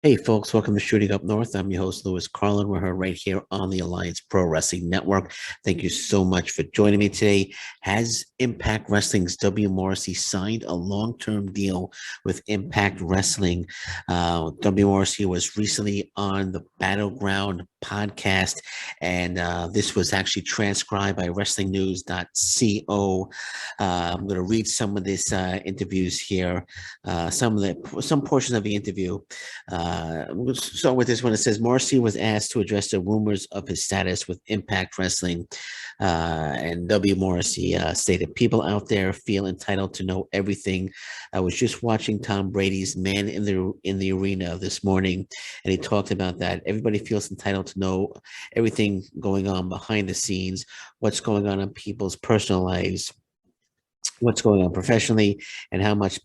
Hey folks, welcome to Shooting Up North. I'm your host, Lewis Carlin. We're here right here on the Alliance Pro Wrestling Network. Thank you so much for joining me today. Has Impact Wrestling's W.Morrissey signed a long-term deal with Impact Wrestling? W.Morrissey was recently on the Battleground podcast, and this was actually transcribed by WrestlingNews.co. I'm going to read some of this interviews here, some portions of the interview. We'll start with this one. It says Morrissey was asked to address the rumors of his status with Impact Wrestling, and W. Morrissey stated, "People out there feel entitled to know everything. I was just watching Tom Brady's Man in the Arena this morning, and he talked about that. Everybody feels entitled to know everything going on behind the scenes, what's going on in people's personal lives." What's going on professionally and how much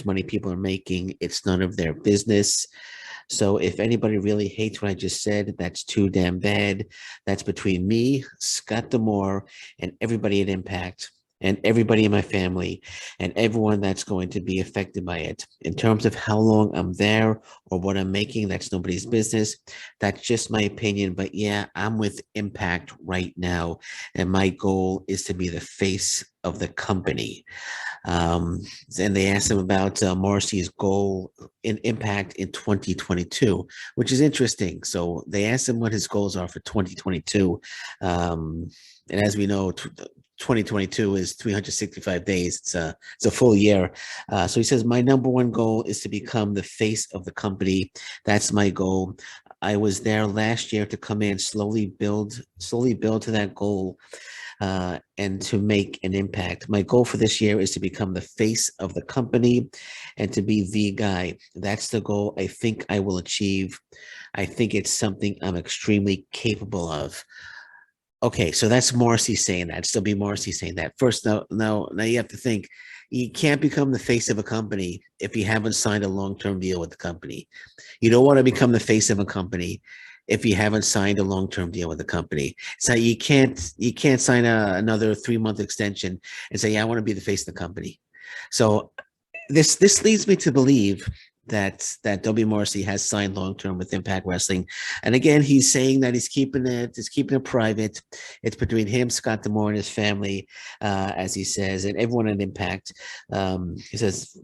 money people are making. It's none of their business. So if anybody really hates what I just said, that's too damn bad. That's between me, Scott Demore, and everybody at Impact, and everybody in my family, and everyone that's going to be affected by it. In terms of how long I'm there or what I'm making, that's nobody's business. That's just my opinion. But yeah, I'm with Impact right now, and my goal is to be the face of the company. Um, and they asked him about Morrissey's goal in Impact in 2022, which is interesting. So they asked him what his goals are for 2022. And as we know, 2022 is 365 days. It's a full year. So he says, my number one goal is to become the face of the company. That's my goal. I was there last year to come in, slowly build to that goal, and to make an impact. My goal for this year is to become the face of the company and to be the guy. That's the goal I think I will achieve. I think it's something I'm extremely capable of. Okay, so that's Morrissey saying that. Still be Morrissey saying that. First, now you have to think you can't become the face of a company if you haven't signed a long-term deal with the company. You don't want to become the face of a company if you haven't signed a long-term deal with the company. So you can't sign another 3-month extension and say, yeah, I want to be the face of the company. So this leads me to believe that W. Morrissey has signed long term with Impact Wrestling, and again, he's saying that he's keeping it private. It's between him, Scott Demore, and his family, as he says, and everyone at Impact. He says,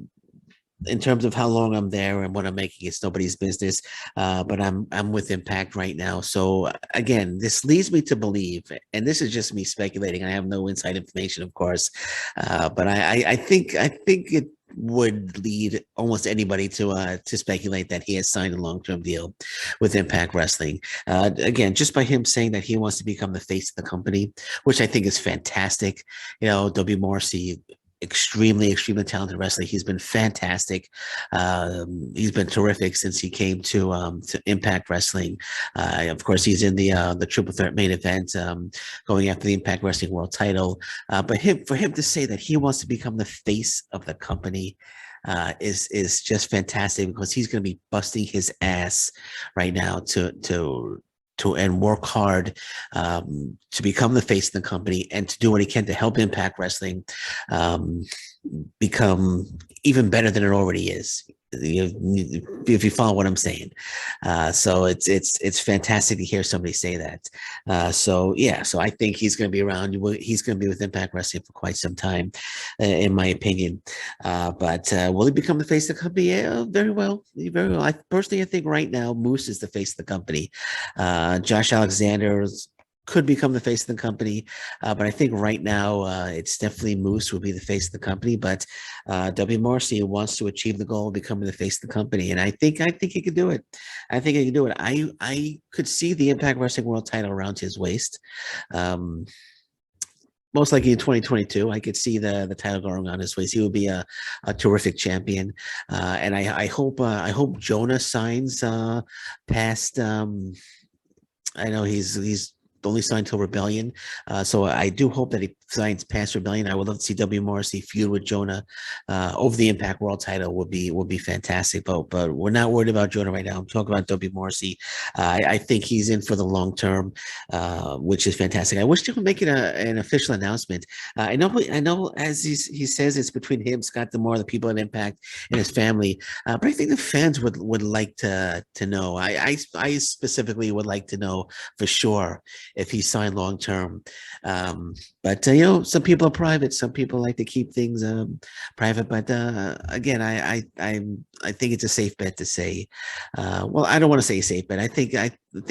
in terms of how long I'm there and what I'm making, it's nobody's business. But I'm with Impact right now. So again, this leads me to believe, and this is just me speculating. I have no inside information, of course, but I think it would lead almost anybody to speculate that he has signed a long-term deal with Impact Wrestling. Again, just by him saying that he wants to become the face of the company, which I think is fantastic. W. Morrissey, extremely talented wrestler. He's been fantastic. He's been terrific since he came to Impact Wrestling. Of course, he's in the Triple Threat main event, going after the Impact Wrestling World Title. But for him to say that he wants to become the face of the company. Is just fantastic because he's going to be busting his ass right now to and work hard, to become the face of the company and to do what he can to help Impact Wrestling um, become even better than it already is. If you follow what I'm saying, so it's fantastic to hear somebody say that. So yeah, so I think he's going to be around. He's going to be with Impact Wrestling for quite some time, in my opinion. But will he become the face of the company? Yeah, very well, very well. I think right now Moose is the face of the company. Josh Alexander could become the face of the company, but I think right now it's definitely Moose will be the face of the company. But W. Morrissey wants to achieve the goal of becoming the face of the company, and I think he could do it. I think he can do it. I could see the Impact Wrestling World Title around his waist. Um, Most likely in 2022, I could see the title going on his waist. He would be a terrific champion, and I hope Jonah signs past. I know he's only signed till Rebellion, so I do hope that he Science Past Rebellion. I would love to see W.Morrissey feud with Jonah over the Impact World Title. Would be fantastic. But we're not worried about Jonah right now. I'm talking about W.Morrissey. I think he's in for the long term, which is fantastic. I wish they would make it an official announcement. I know. As he says, it's between him, Scott D'Amore, the people at Impact, and his family. But I think the fans would like to know. I specifically would like to know for sure if he signed long term. But some people are private. Some people like to keep things private. But again, I think it's a safe bet to say. Well, I don't want to say safe bet. I think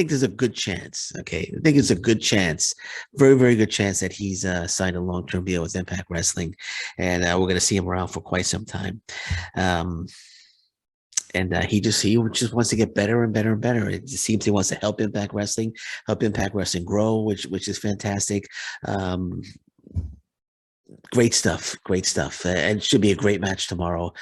there's a good chance. Okay, I think it's a good chance, very very good chance that he's signed a long term deal with Impact Wrestling, and we're going to see him around for quite some time. Um, and he just wants to get better and better and better. It just seems he wants to help Impact Wrestling grow, which is fantastic. Um, Great stuff, great stuff, and it should be a great match tomorrow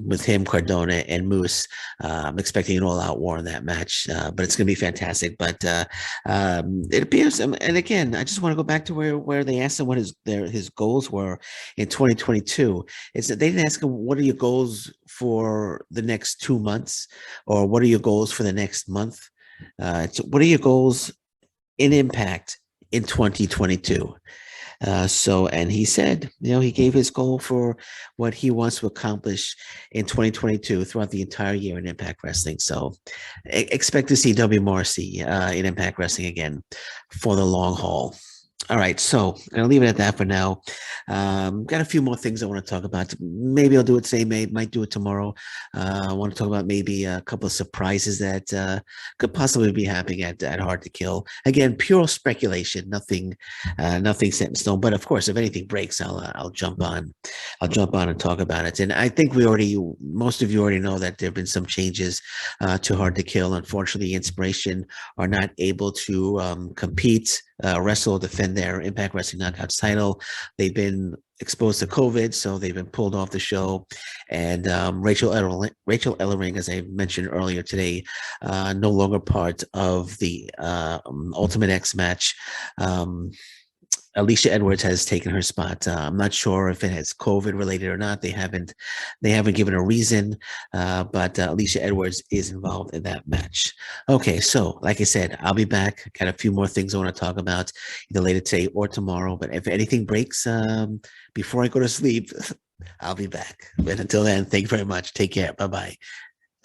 with him, Cardona, and Moose. I'm expecting an all-out war in that match, but it's going to be fantastic. But it appears, and again, I just want to go back to where they asked him what his goals were in 2022. Is that they didn't ask him what are your goals for the next 2 months, or what are your goals for the next month. What are your goals in Impact in 2022? And he said, he gave his goal for what he wants to accomplish in 2022 throughout the entire year in Impact Wrestling. So expect to see W.Morrissey in Impact Wrestling again for the long haul. All right, so I'm gonna leave it at that for now. Got a few more things I want to talk about. Maybe I'll do it today. Might do it tomorrow. I want to talk about maybe a couple of surprises that could possibly be happening at Hard to Kill. Again, pure speculation. Nothing set in stone. But of course, if anything breaks, I'll jump on. I'll jump on and talk about it. And I think most of you already know that there have been some changes to Hard to Kill. Unfortunately, Inspiration are not able to compete. Wrestle, defend their Impact Wrestling Knockouts title. They've been exposed to COVID, so they've been pulled off the show. And Rachel Ellering, as I mentioned earlier today, no longer part of the Ultimate X match. Alicia Edwards has taken her spot. I'm not sure if it has COVID related or not. They haven't given a reason, but Alicia Edwards is involved in that match. Okay, so like I said, I'll be back. Got a few more things I want to talk about either later today or tomorrow. But if anything breaks before I go to sleep, I'll be back. But until then, thank you very much. Take care. Bye bye.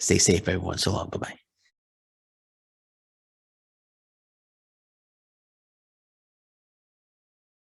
Stay safe, everyone. So long. Bye bye.